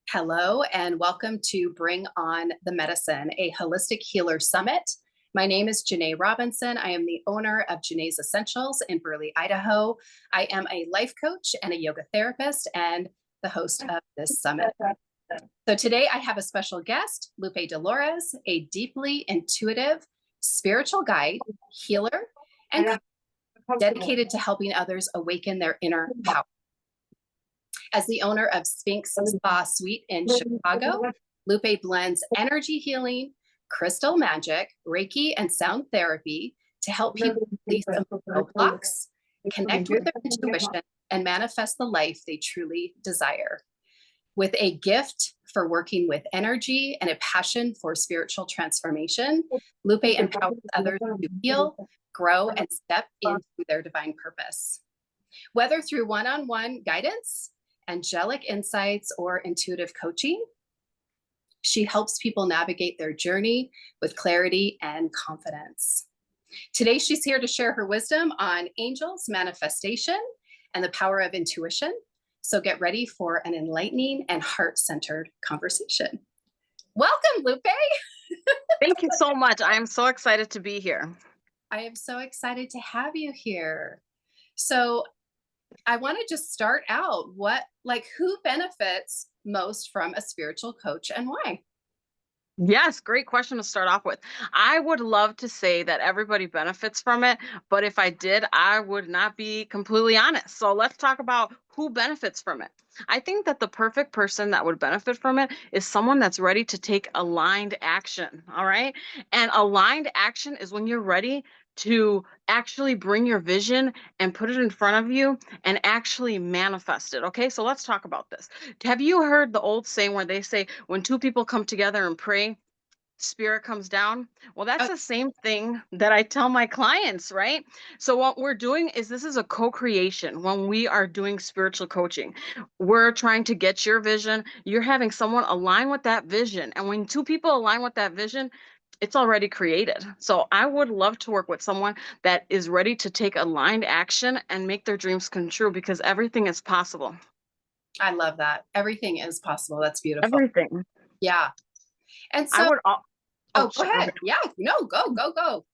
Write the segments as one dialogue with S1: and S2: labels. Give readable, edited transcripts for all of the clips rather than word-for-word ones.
S1: Hello, and welcome to Bring On the Medicine, a holistic healer summit. My name is Janae Robinson. I am the owner of Janae's Essentials in Burley, Idaho. I am a life coach and a yoga therapist and the host of this summit. So today I have a special guest, Lupe Delores, a deeply intuitive spiritual guide, healer, and coach dedicated to helping others awaken their inner power. As the owner of Sphynx Spa Suite in Chicago, Lupe blends energy healing, crystal magic, Reiki, and sound therapy to help people release emotional blocks, connect with their intuition, and manifest the life they truly desire. With a gift for working with energy and a passion for spiritual transformation, Lupe empowers others to heal, grow, and step into their divine purpose. Whether through one-on-one guidance, angelic insights, or intuitive coaching, she helps people navigate their journey with clarity and confidence. Today, she's here to share her wisdom on angels, manifestation, and the power of intuition. So get ready for an enlightening and heart-centered conversation. Welcome, Lupe.
S2: Thank you so much. I am so excited to be here.
S1: I am so excited to have you here. So I want to just start out who benefits most from a spiritual coach and why?
S2: Yes, great question to start off with. I would love to say that everybody benefits from it, but if I did, I would not be completely honest. So let's talk about who benefits from it. I think that the perfect person that would benefit from it is someone that's ready to take aligned action. All right. And aligned action is when you're ready to actually bring your vision and put it in front of you and actually manifest it. Okay. So let's talk about this. Have you heard the old saying where they say, when two people come together and pray, spirit comes down? Well, that's
S1: Oh,
S2: the same thing that I tell my clients, right? So what we're doing is this is a co-creation when we are doing spiritual coaching. We're trying to get your vision. You're having someone align with that vision. And when two people align with that vision, it's already created. So I would love to work with someone that is ready to take aligned action and make their dreams come true because everything is possible.
S1: I love that. Everything is possible. That's beautiful.
S2: Everything.
S1: Yeah. And
S2: I
S1: so,
S2: would
S1: oh, go
S2: go
S1: ahead. Yeah, no, go.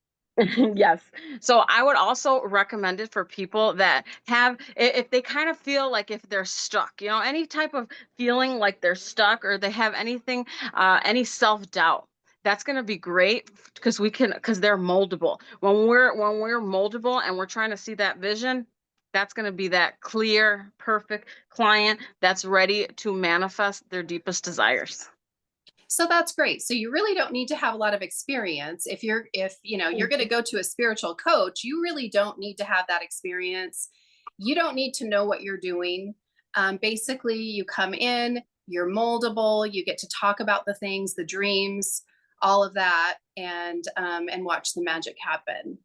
S2: Yes. So I would also recommend it for people that have, if they kind of feel like if they're stuck, any type of feeling like they're stuck or they have anything, any self-doubt. That's going to be great because they're moldable. When we're moldable and we're trying to see that vision, that's going to be that clear, perfect client that's ready to manifest their deepest desires.
S1: So that's great. So you really don't need to have a lot of experience. If you're going to go to a spiritual coach, you really don't need to have that experience. You don't need to know what you're doing. Basically, you come in, you're moldable, you get to talk about the things, the dreams, all of that, and watch the magic happen.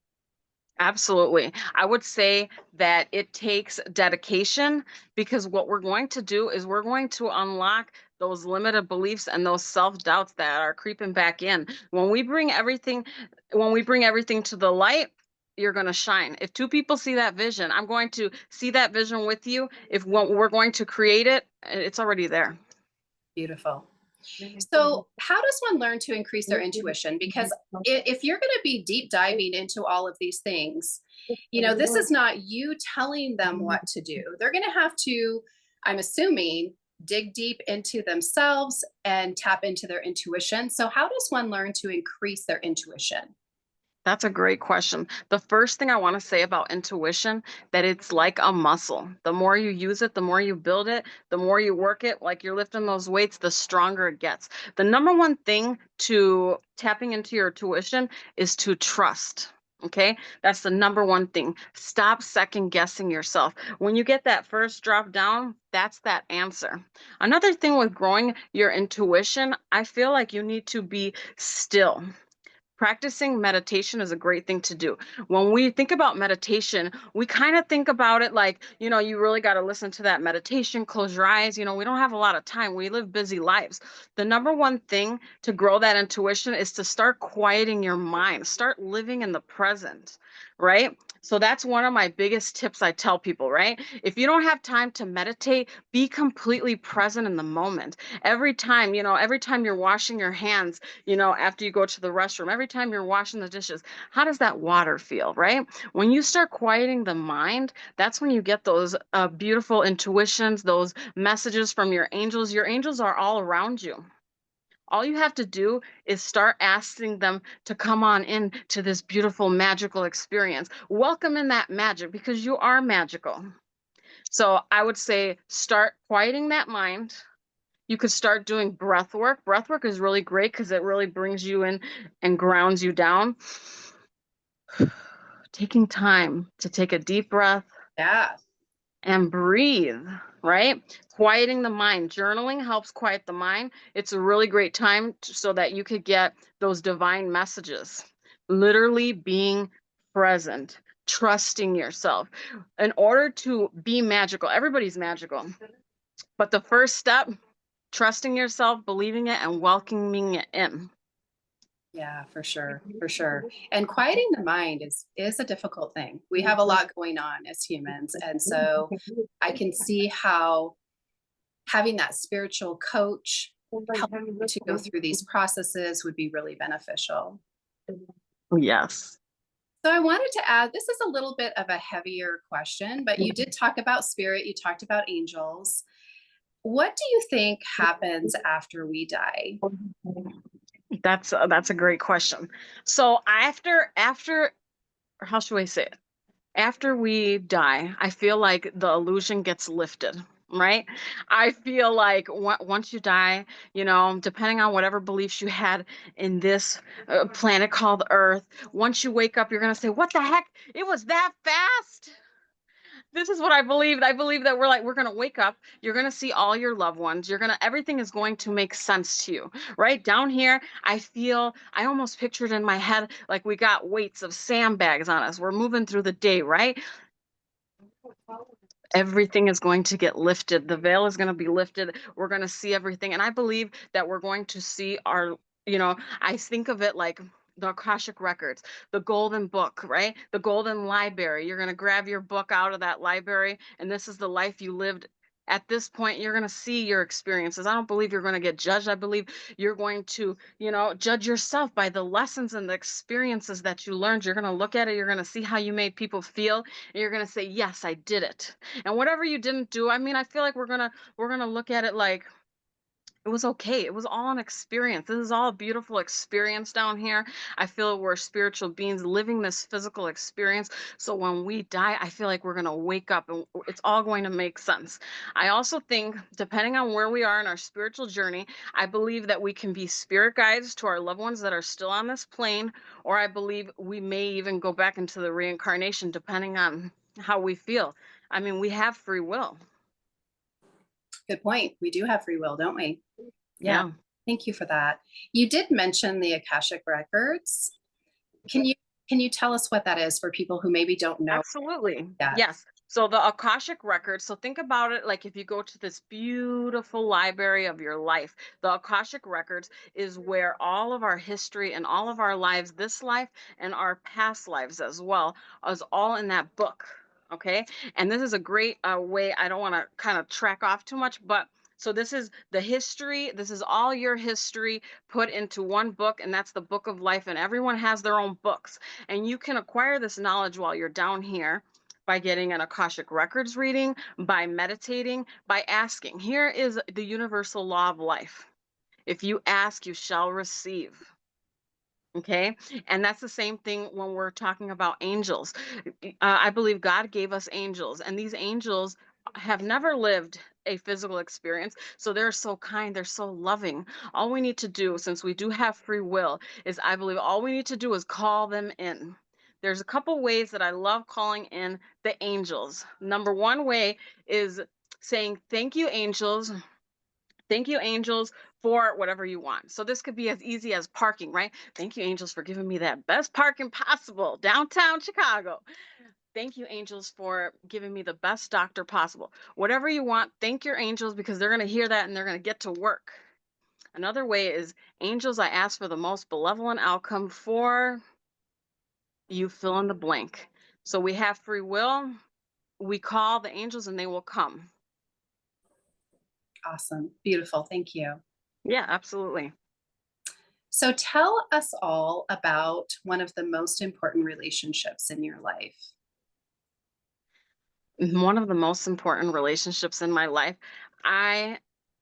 S2: Absolutely. I would say that it takes dedication because what we're going to do is we're going to unlock those limited beliefs and those self-doubts that are creeping back in. When we bring everything to the light, you're going to shine. If two people see that vision, I'm going to see that vision with you. If we're going to create it, it's already there.
S1: Beautiful. So, how does one learn to increase their intuition? Because if you're going to be deep diving into all of these things, this is not you telling them what to do. They're going to have to, I'm assuming, dig deep into themselves and tap into their intuition. So, how does one learn to increase their intuition?
S2: That's a great question. The first thing I want to say about intuition that it's like a muscle. The more you use it, the more you build it, the more you work it, like you're lifting those weights, the stronger it gets. The number one thing to tapping into your intuition is to trust. Okay? That's the number one thing. Stop second guessing yourself. When you get that first drop down, that's that answer. Another thing with growing your intuition, I feel like you need to be still. Practicing meditation is a great thing to do. When we think about meditation, we kind of think about it like, you really got to listen to that meditation, close your eyes. We don't have a lot of time. We live busy lives. The number one thing to grow that intuition is to start quieting your mind, start living in the present. right? So that's one of my biggest tips I tell people, right? If you don't have time to meditate, be completely present in the moment. Every time you're washing your hands, after you go to the restroom, every time you're washing the dishes, how does that water feel, right? When you start quieting the mind, that's when you get those beautiful intuitions, those messages from your angels. Your angels are all around you. All you have to do is start asking them to come on in to this beautiful magical experience. Welcome in that magic because you are magical. So I would say start quieting that mind. You could start doing breath work. Breath work is really great because it really brings you in and grounds you down. Taking time to take a deep breath
S1: Yeah.
S2: and breathe, right? Quieting the mind. Journaling helps quiet the mind. It's a really great time so that you could get those divine messages. Literally being present, trusting yourself. In order to be magical, everybody's magical. But the first step, trusting yourself, believing it, and welcoming it in.
S1: Yeah, for sure, for sure. And quieting the mind is a difficult thing. We have a lot going on as humans, and so I can see how having that spiritual coach help you to go through these processes would be really beneficial.
S2: Yes.
S1: So I wanted to add, this is a little bit of a heavier question, but you did talk about spirit, you talked about angels. What do you think happens after we die?
S2: That's a great question. So after how should I say it? After we die, I feel like the illusion gets lifted, right? I feel like once you die, depending on whatever beliefs you had in this planet called Earth, once you wake up, you're going to say, "What the heck? It was that fast?" This is what I believe. I believe that we're going to wake up, you're going to see all your loved ones, everything is going to make sense to you. Right down here, I almost pictured in my head like we got weights of sandbags on us. We're moving through the day, right? Everything is going to get lifted. The veil is going to be lifted. We're going to see everything. And I believe that we're going to see I think of it like the Akashic records, the golden book, right? The golden library. You're going to grab your book out of that library, and this is the life you lived. At this point, you're going to see your experiences. I don't believe you're going to get judged. I believe you're going to, judge yourself by the lessons and the experiences that you learned. You're going to look at it. You're going to see how you made people feel. And you're going to say, yes, I did it. And whatever you didn't do, I mean, I feel like we're gonna look at it like it was okay. It was all an experience. This is all a beautiful experience down here. I feel we're spiritual beings living this physical experience. So when we die, I feel like we're gonna wake up and it's all going to make sense. I also think, depending on where we are in our spiritual journey, I believe that we can be spirit guides to our loved ones that are still on this plane, or I believe we may even go back into the reincarnation, depending on how we feel. I mean, we have free will.
S1: Good point. We do have free will, don't we? Yeah.
S2: Yeah,
S1: Thank you for that. You did mention the Akashic records. Can you can you tell us what that is for people who maybe don't know
S2: absolutely.
S1: yet?
S2: Yes. So the Akashic records, so think about it like if you go to this beautiful library of your life, the Akashic records is where all of our history and all of our lives, this life and our past lives as well, is all in that book. Okay. And this is a great way. I don't want to kind of track off too much, but so this is the history. This is all your history put into one book, and that's the book of life. And everyone has their own books. And you can acquire this knowledge while you're down here by getting an Akashic Records reading, by meditating, by asking. Here is the universal law of life. If you ask, you shall receive. Okay. And that's the same thing when we're talking about angels. I believe God gave us angels, and these angels have never lived a physical experience. So they're so kind, they're so loving. All we need to do, since we do have free will, is I believe all we need to do is call them in. There's a couple ways that I love calling in the angels. Number one way is saying, "Thank you, angels. Thank you, angels, for whatever you want." So this could be as easy as parking, right? Thank you, angels, for giving me that best parking possible downtown Chicago. Thank you, angels, for giving me the best doctor possible. Whatever you want, thank your angels because they're going to hear that and they're going to get to work. Another way is, angels, I ask for the most benevolent outcome for you fill in the blank. So we have free will. We call the angels and they will come.
S1: Awesome. Beautiful. Thank you.
S2: Yeah, absolutely.
S1: So tell us all about one of the most important relationships in your life.
S2: One of the most important relationships in my life. I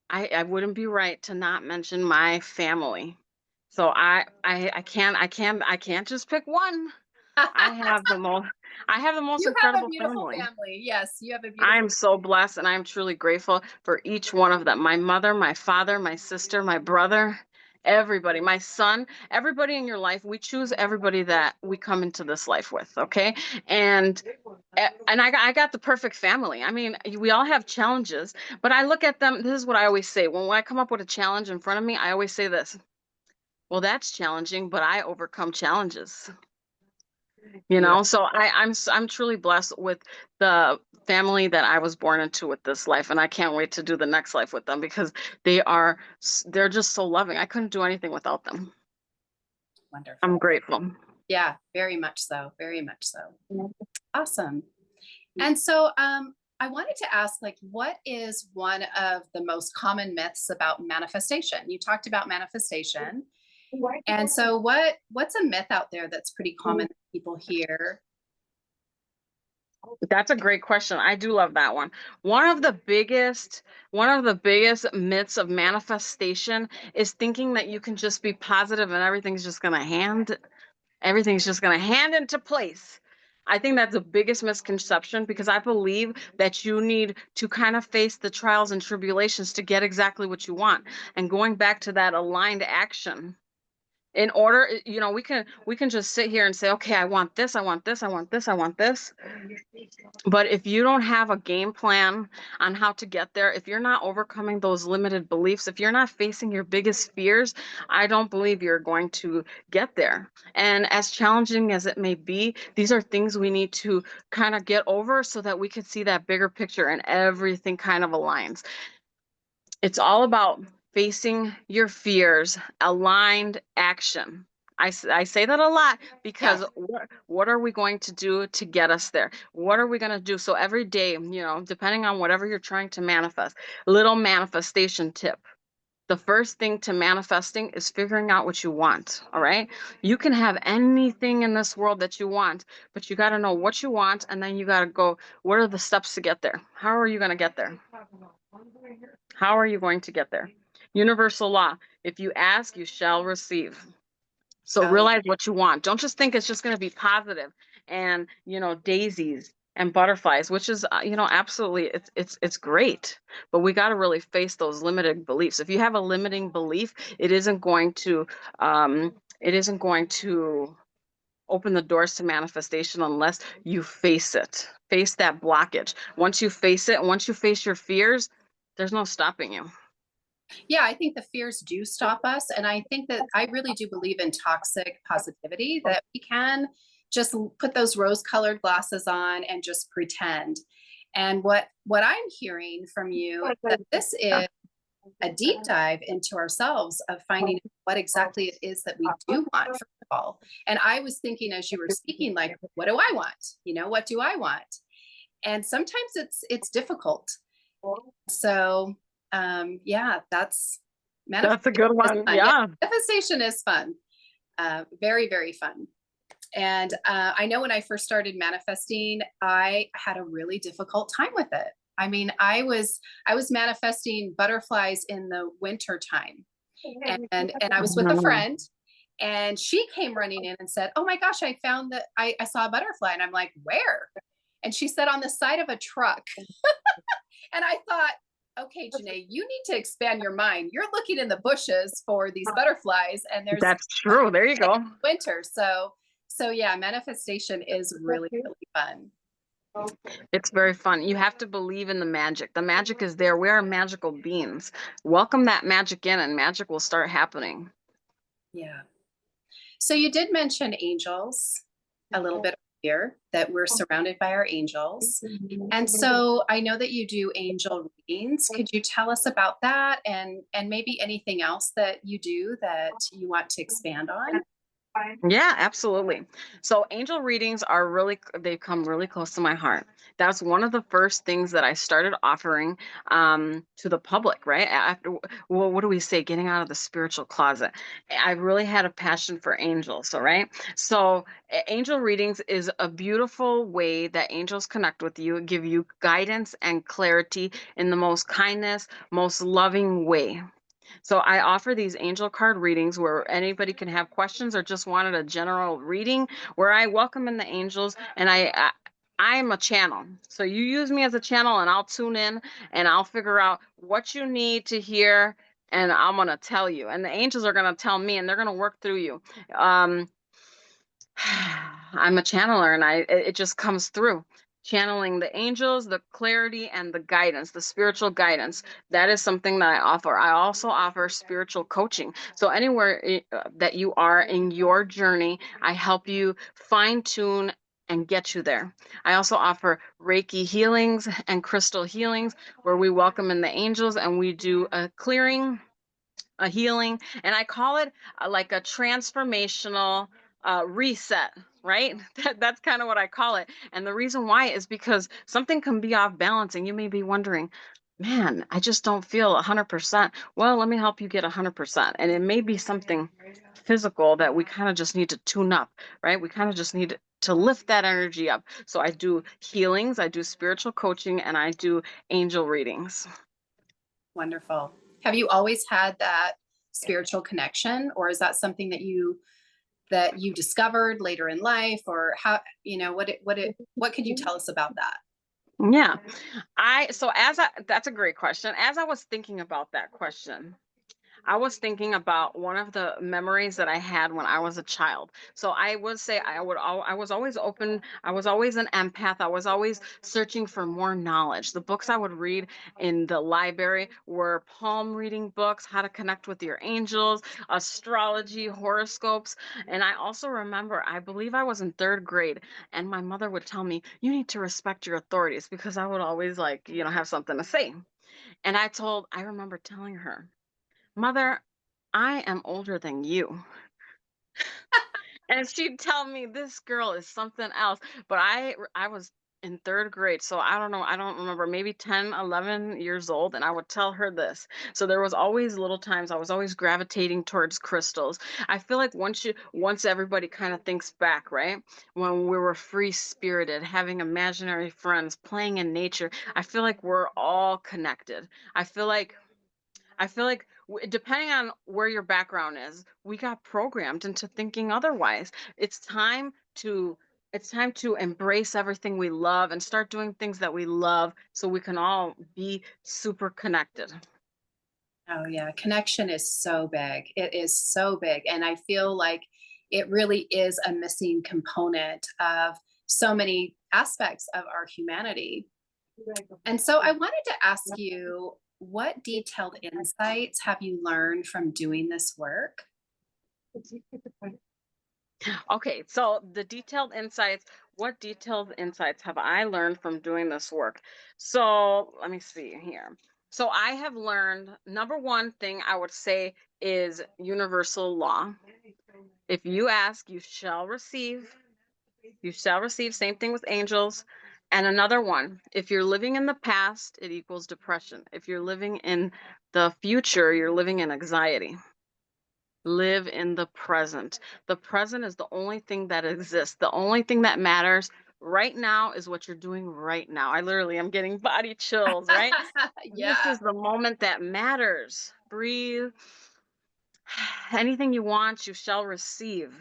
S2: I wouldn't be right to not mention my family. So I can't just pick one. I have the most I have the most
S1: You have a
S2: incredible
S1: beautiful
S2: family.
S1: family. Yes, you have a
S2: I
S1: beautiful.
S2: am so blessed and I'm truly grateful for each one of them. My mother, my father, my sister, my brother, everybody, my son, everybody in your life. We choose everybody that we come into this life with, okay? And I got the perfect family. I mean, we all have challenges, but I look at them. This is what I always say. When I come up with a challenge in front of me, I always say this. Well, that's challenging, but I overcome challenges.
S1: Beautiful.
S2: So I'm truly blessed with the family that I was born into with this life, and I can't wait to do the next life with them because they're just so loving. I couldn't do anything without them. I'm
S1: Wonderful.
S2: grateful.
S1: Yeah, very much so. Very much so. Awesome. And so I wanted to ask, like, what is one of the most common myths about manifestation? You talked about manifestation. And so what's a myth out there that's pretty common that people hear?
S2: That's a great question. I do love that one. One of the biggest myths of manifestation is thinking that you can just be positive and everything's just going to hand into place. I think that's the biggest misconception because I believe that you need to kind of face the trials and tribulations to get exactly what you want. And going back to that aligned action, in order, we can just sit here and say, okay, I want this, I want this, I want this, I want this. But if you don't have a game plan on how to get there, if you're not overcoming those limited beliefs, if you're not facing your biggest fears, I don't believe you're going to get there. And as challenging as it may be, these are things we need to kind of get over so that we can see that bigger picture and everything kind of aligns. It's all about facing your fears, aligned action. I say that a lot
S1: Yeah.
S2: because what are we going to do to get us there? What are we going to do? So every day, depending on whatever you're trying to manifest, little manifestation tip. The first thing to manifesting is figuring out what you want. All right. You can have anything in this world that you want, but you got to know what you want. And then you got to go, what are the steps to get there? How are you going to get there? How are you going to get there? Universal law. If you ask, you shall receive. So
S1: Oh, yeah.
S2: realize what you want. Don't just think it's just going to be positive and, daisies and butterflies, which is, absolutely it's great. But we got to really face those limited beliefs. If you have a limiting belief, it isn't going to open the doors to manifestation unless you face it. Face that blockage. Once you face it, once you face your fears, there's no stopping you.
S1: Yeah, I think the fears do stop us. And I think that I really do believe in toxic positivity, that we can just put those rose-colored glasses on and just pretend. And what I'm hearing from you is that this is a deep dive into ourselves of finding what exactly it is that we do want, first of all. And I was thinking as you were speaking, like, what do I want? What do I want? And sometimes it's difficult. So yeah, that's
S2: That's a
S1: manifestation
S2: good
S1: is
S2: one.
S1: fun. Yeah,
S2: Yeah.
S1: manifestation is fun. Very, very fun. And I know when I first started manifesting, I had a really difficult time with it. I mean, I was manifesting butterflies in the winter time, and I was with a
S2: Mhm.
S1: friend, and she came running in and said, "Oh my gosh, I found that I saw a butterfly," and I'm like, "Where?" And she said, "On the side of a truck." And I thought, okay, Janae, you need to expand your mind. You're looking in the bushes for these butterflies, and there's
S2: That's true. There you go.
S1: winter. So yeah, manifestation is really, really fun.
S2: It's very fun. You have to believe in the magic. The magic is there. We are magical beings. Welcome that magic in, and magic will start happening.
S1: Yeah. So you did mention angels a little bit earlier, that we're surrounded by our angels. And so I know that you do angel readings. Could you tell us about that, and maybe anything else that you do that you want to expand on?
S2: Yeah, absolutely. So angel readings are really, they come really close to my heart. That's one of the first things that I started offering to the public, right? After, well, what do we say? Getting out of the spiritual closet. I really had a passion for angels. So, right. So angel readings is a beautiful way that angels connect with you, give you guidance and clarity in the most kindness, most loving way. So I offer these angel card readings where anybody can have questions or just wanted a general reading where I welcome in the angels and I'm a channel. So you use me as a channel and I'll tune in and I'll figure out what you need to hear and I'm going to tell you. And the angels are going to tell me and they're going to work through you. Um I'm a channeler and it just comes through. Channeling the angels, the clarity and the guidance, the spiritual guidance. That is something that I offer. I also offer spiritual coaching. So anywhere that you are in your journey, I help you fine tune and get you there. I also offer Reiki healings and crystal healings where we welcome in the angels and we do a clearing, a healing, and I call it like a transformational reset, right? That's kind of what I call it. And the reason why is because something can be off balance, and you may be wondering, man, I just don't feel 100%. Well, let me help you get 100%. And it may be something physical that we kind of just need to tune up, right? We kind of just need to lift that energy up. So I do healings, I do spiritual coaching, and I do angel readings.
S1: Wonderful. Have you always had that spiritual connection, or is that something that you discovered later in life, or how, what could you tell us about that?
S2: Yeah. That's a great question. As I was thinking about that question, I was thinking about one of the memories that I had when I was a child. So I would say I was always open. I was always an empath. I was always searching for more knowledge. The books I would read in the library were palm reading books, how to connect with your angels, astrology, horoscopes. And I also remember, I believe I was in third grade, and my mother would tell me, "You need to respect your authorities," because I would always like, have something to say. And I remember telling her, "Mother, I am older than you." And she'd tell me this girl is something else. But I was in third grade. So I don't know. I don't remember, maybe 10, 11 years old. And I would tell her this. So there was always little times I was always gravitating towards crystals. I feel like once everybody kind of thinks back, right? When we were free spirited, having imaginary friends, playing in nature, I feel like we're all connected. I feel like depending on where your background is, we got programmed into thinking otherwise. It's time to it's time to embrace everything we love and start doing things that we love so we can all be super connected.
S1: Oh yeah, connection is so big. It is so big. And I feel like it really is a missing component of so many aspects of our humanity. And so I wanted to ask you, what detailed insights have you learned from doing this work?
S2: Okay, so what detailed insights have I learned from doing this work? So let me see here. So I have learned, number one thing I would say is universal law. If you ask, you shall receive. You shall receive. Same thing with angels. And another one, if you're living in the past, it equals depression. If you're living in the future, you're living in anxiety. Live in the present. The present is the only thing that exists. The only thing that matters right now is what you're doing right now. I literally am getting body chills, right? This
S1: Yeah.
S2: is the moment that matters. Breathe. Anything you want, you shall receive.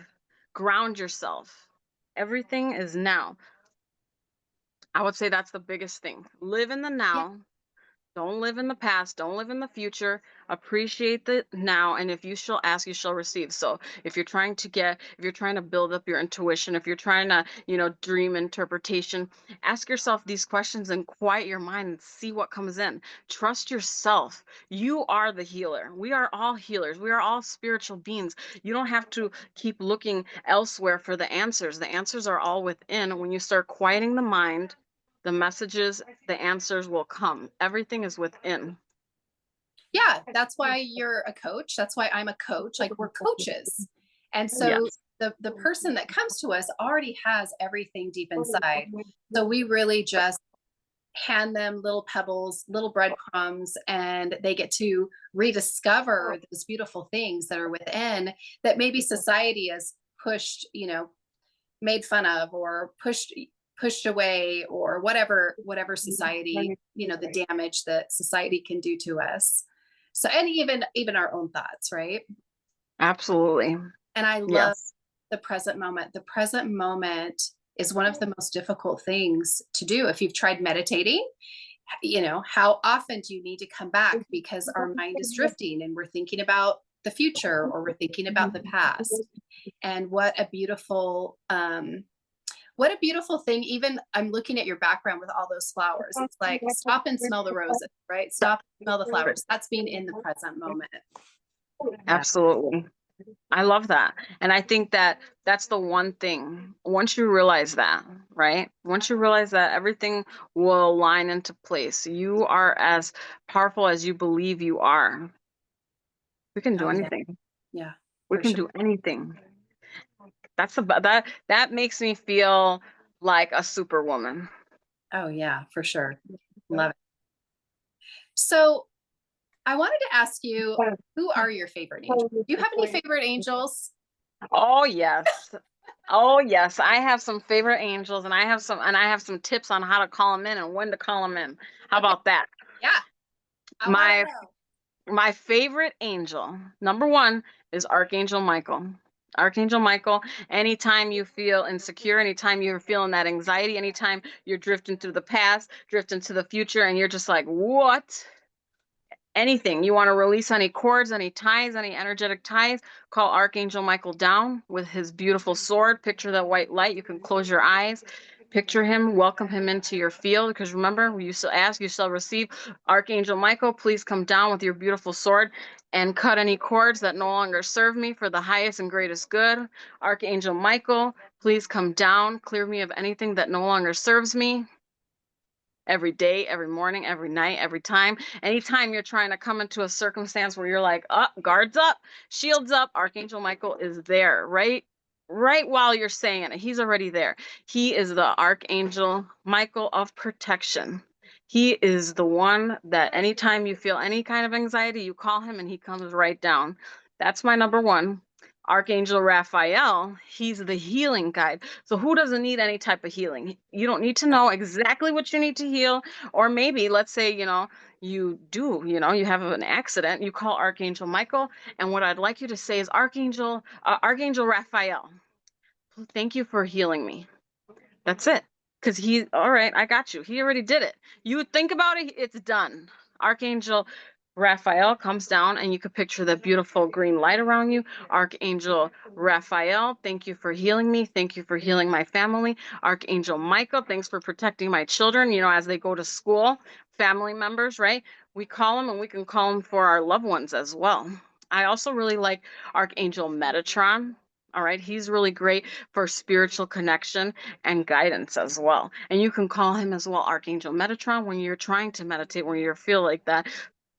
S2: Ground yourself. Everything is now. I would say that's the biggest thing. Live in the
S1: Yeah.
S2: now. Don't live in the past. Don't live in the future. Appreciate the now. And if you shall ask, you shall receive. So if you're trying to build up your intuition, if you're trying to, dream interpretation, ask yourself these questions and quiet your mind and see what comes in. Trust yourself. You are the healer. We are all healers. We are all spiritual beings. You don't have to keep looking elsewhere for the answers. The answers are all within. When you start quieting the mind, the messages, the answers will come. Everything is within.
S1: Yeah, that's why you're a coach. That's why I'm a coach. Like, we're coaches. And so
S2: Yes.
S1: the person that comes to us already has everything deep inside. So we really just hand them little pebbles, little breadcrumbs, and they get to rediscover those beautiful things that are within that maybe society has pushed, made fun of or pushed away, or whatever society, the damage that society can do to us. So, and even our own thoughts, right?
S2: Absolutely.
S1: And I love
S2: Yes.
S1: the present moment. The present moment is one of the most difficult things to do. If you've tried meditating, how often do you need to come back because our mind is drifting and we're thinking about the future or we're thinking about the past. And what a beautiful thing. Even I'm looking at your background with all those flowers. It's like stop and smell the roses, right? Stop and smell the flowers. That's being in the present moment. Yeah.
S2: Absolutely. I love that. And I think that that's the one thing. Once you realize that, right? Once you realize that, everything will line into place. You are as powerful as you believe you are. We can do
S1: Oh yeah.
S2: anything.
S1: Yeah,
S2: We
S1: for
S2: can
S1: sure.
S2: do anything. That makes me feel like a superwoman.
S1: Oh yeah, for sure. Love it. So I wanted to ask you, who are your favorite angels? Do you have any favorite angels?
S2: Oh yes. Oh yes. I have some favorite angels, and I have some tips on how to call them in and when to call them in. How
S1: Okay.
S2: about that?
S1: Yeah, I want
S2: My
S1: to know.
S2: my favorite angel, number one, is Archangel Michael. Archangel Michael, anytime you feel insecure, anytime you're feeling that anxiety, anytime you're drifting through the past, drifting to the future, and you're just like, what? Anything you want to release, any cords, any ties, any energetic ties, call Archangel Michael down with his beautiful sword. Picture that white light. You can close your eyes, picture him, welcome him into your field, because remember, you shall ask, you shall receive. Archangel Michael, please come down with your beautiful sword and cut any cords that no longer serve me for the highest and greatest good. Archangel Michael, please come down, clear me of anything that no longer serves me. Every day, every morning, every night, every time. Anytime you're trying to come into a circumstance where you're like, up, guards up, shields up, Archangel Michael is there, right while you're saying it. He's already there. He is the Archangel Michael of protection. He is the one that anytime you feel any kind of anxiety, you call him and he comes right down. That's my number one. Archangel Raphael, he's the healing guide. So who doesn't need any type of healing? You don't need to know exactly what you need to heal. Or maybe, let's say, you do, you have an accident, you call Archangel Michael. And what I'd like you to say is, Archangel Raphael, thank you for healing me. That's it. Because all right, I got you. He already did it. You think about it, it's done. Archangel Raphael comes down, and you could picture the beautiful green light around you. Archangel Raphael, thank you for healing me. Thank you for healing my family. Archangel Michael, thanks for protecting my children, as they go to school, family members, right? We call them, and we can call them for our loved ones as well. I also really like Archangel Metatron. All right, he's really great for spiritual connection and guidance as well. And you can call him as well, Archangel Metatron, when you're trying to meditate, when you feel like that.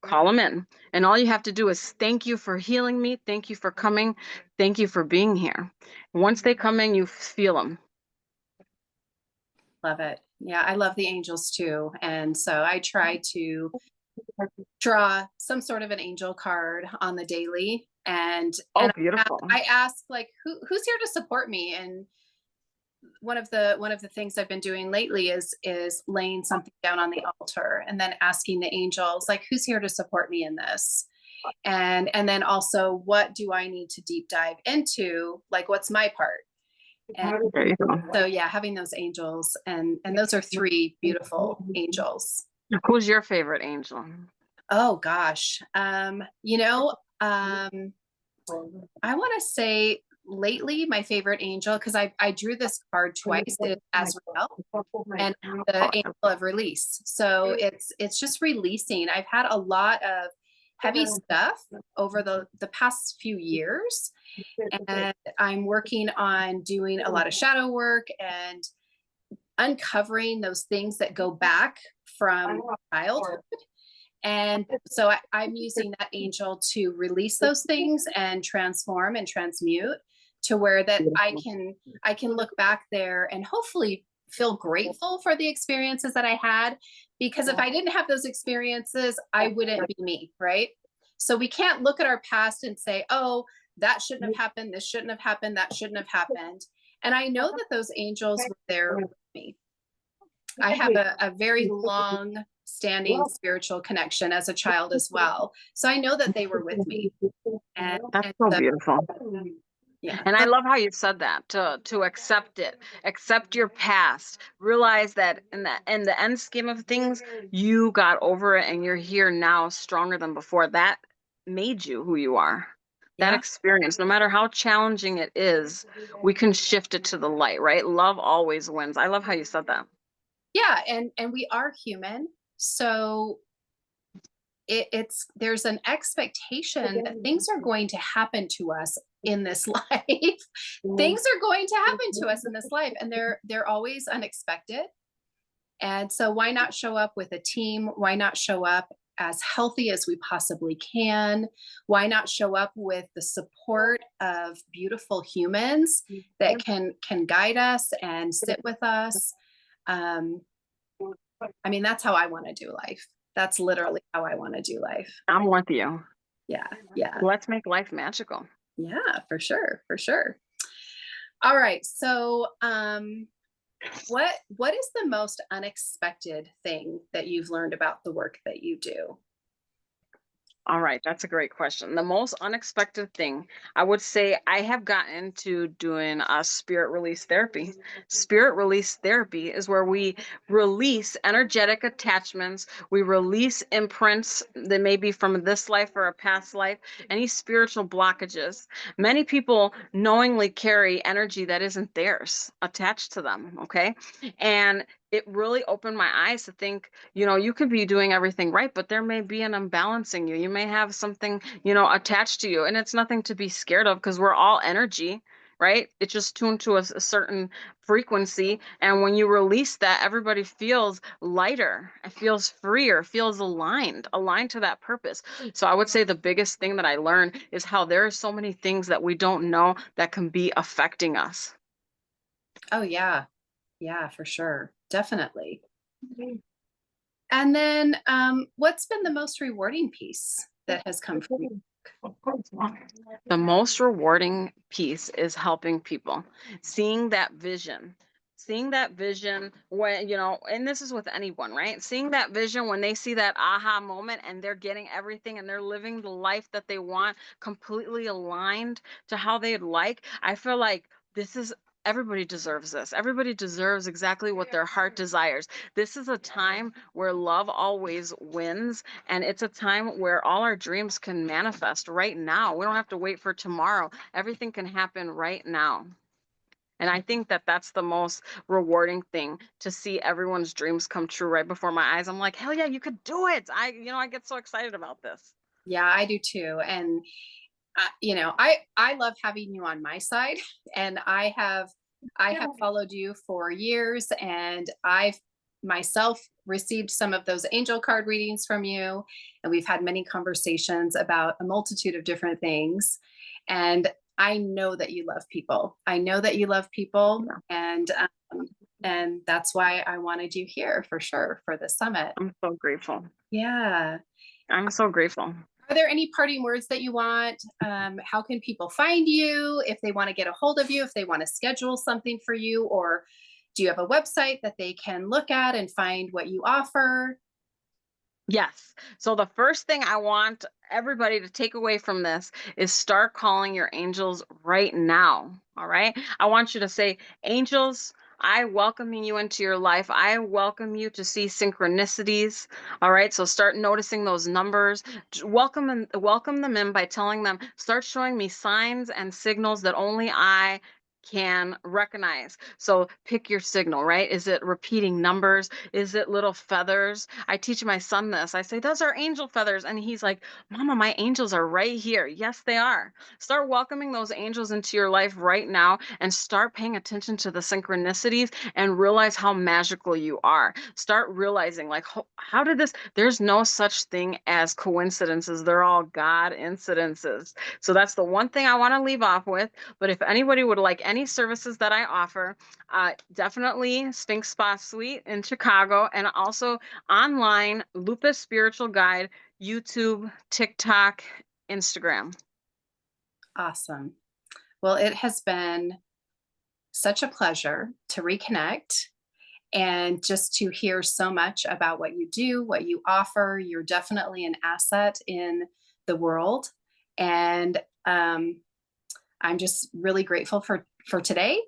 S2: Call him in. And all you have to do is thank you for healing me. Thank you for coming. Thank you for being here. Once they come in, you feel them.
S1: Love it. Yeah, I love the angels too. And so I try to draw some sort of an angel card on the daily.
S2: Oh,
S1: And
S2: beautiful.
S1: I ask, like, who's here to support me? And one of the things I've been doing lately is laying something down on the altar and then asking the angels, like, who's here to support me in this? And then also, what do I need to deep dive into? Like, what's my part? And
S2: There you go.
S1: so yeah, having those angels, and those are three beautiful angels.
S2: Who's your favorite angel?
S1: Oh gosh. I want to say lately my favorite angel, because I drew this card twice, is Azrael, and the angel of release. So it's just releasing. I've had a lot of heavy stuff over the past few years, and I'm working on doing a lot of shadow work and uncovering those things that go back from childhood. And so I'm using that angel to release those things and transform and transmute. to where that
S2: Beautiful.
S1: I can look back there and hopefully feel grateful for the experiences that I had, because if I didn't have those experiences, I wouldn't be me, right? So we can't look at our past and say, "Oh, that shouldn't have happened, this shouldn't have happened, that shouldn't have happened." And I know that those angels were there with me. I have a very long standing spiritual connection as a child as well. So I know that they were with me.
S2: That's
S1: And
S2: so
S1: so,
S2: beautiful.
S1: yeah.
S2: And I love how you said that, to accept it, accept your past, realize that in the end scheme of things, you got over it and you're here now stronger than before. That made you who you are. That
S1: Yeah.
S2: experience, no matter how challenging it is, we can shift it to the light, right? Love always wins. I love how you said that.
S1: Yeah. And we are human. So it's there's an expectation that things are going to happen to us in this life. Things are going to happen to us in this life, and they're always unexpected. And so why not show up with a team? Why not show up as healthy as we possibly can? Why not show up with the support of beautiful humans that can guide us and sit with us? Um, I mean, that's how I want to do life. That's literally how I want to do life.
S2: I'm with you.
S1: Yeah, yeah,
S2: Let's make life magical.
S1: yeah, for sure, for sure. All right. So, what is the most unexpected thing that you've learned about the work that you do?
S2: All right, that's a great question. The most unexpected thing, I would say I have gotten into doing a spirit release therapy. Spirit release therapy is where we release energetic attachments, we release imprints that may be from this life or a past life, any spiritual blockages. Many people knowingly carry energy that isn't theirs attached to them, okay? And it really opened my eyes to think, you could be doing everything right, but there may be an imbalance in you. You may have something, attached to you, and it's nothing to be scared of because we're all energy, right? It's just tuned to a certain frequency. And when you release that, everybody feels lighter, it feels freer, feels aligned to that purpose. So I would say the biggest thing that I learned is how there are so many things that we don't know that can be affecting us.
S1: Oh yeah, yeah, for sure, definitely. And then, what's been the most rewarding piece that has come from you?
S2: The most rewarding piece is helping people, seeing that vision. Seeing that vision when, and this is with anyone, right? Seeing that vision when they see that aha moment and they're getting everything and they're living the life that they want, completely aligned to how they'd like. I feel like this is everybody deserves this. Everybody deserves exactly what their heart desires. This is a time where love always wins, and it's a time where all our dreams can manifest right now. We don't have to wait for tomorrow. Everything can happen right now. And I think that that's the most rewarding thing, to see everyone's dreams come true right before my eyes. I'm like, hell yeah, you could do it. I get so excited about this.
S1: Yeah, I do too. And I love having you on my side, and I have followed you for years, and I've myself received some of those angel card readings from you, and we've had many conversations about a multitude of different things. And I know that you love people. I know that you love people,
S2: Yeah,
S1: and that's why I wanted you here for sure for the summit.
S2: I'm so grateful.
S1: Yeah.
S2: I'm so grateful.
S1: Are there any parting words that you want? How can people find you if they want to get a hold of you, if they want to schedule something for you, or do you have a website that they can look at and find what you offer?
S2: Yes. So the first thing I want everybody to take away from this is start calling your angels right now. All right. I want you to say, angels, I welcome you into your life. I welcome you to see synchronicities. All right. So start noticing those numbers. Welcome them in by telling them, start showing me signs and signals that only I can recognize. So pick your signal, right? Is it repeating numbers? Is it little feathers? I teach my son this. I say, those are angel feathers. And he's like, Mama, my angels are right here. Yes, they are. Start welcoming those angels into your life right now and start paying attention to the synchronicities and realize how magical you are. Start realizing, like, how did this? There's no such thing as coincidences. They're all God incidences. So that's the one thing I want to leave off with. But if anybody would like any services that I offer, definitely Sphynx Spa Suite in Chicago, and also online Lupus Spiritual Guide, YouTube, TikTok, Instagram.
S1: Awesome. Well, it has been such a pleasure to reconnect and just to hear so much about what you do, what you offer. You're definitely an asset in the world. And I'm just really grateful for today.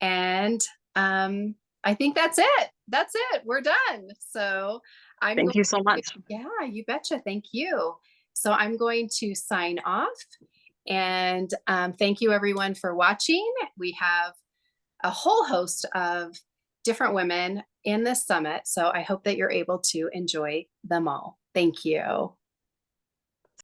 S1: And I think that's it. That's it. We're done. So I'm
S2: Thank
S1: going
S2: you so
S1: to,
S2: much.
S1: yeah, you betcha. Thank you. So I'm going to sign off. And thank you, everyone, for watching. We have a whole host of different women in this summit. So I hope that you're able to enjoy them all. Thank you.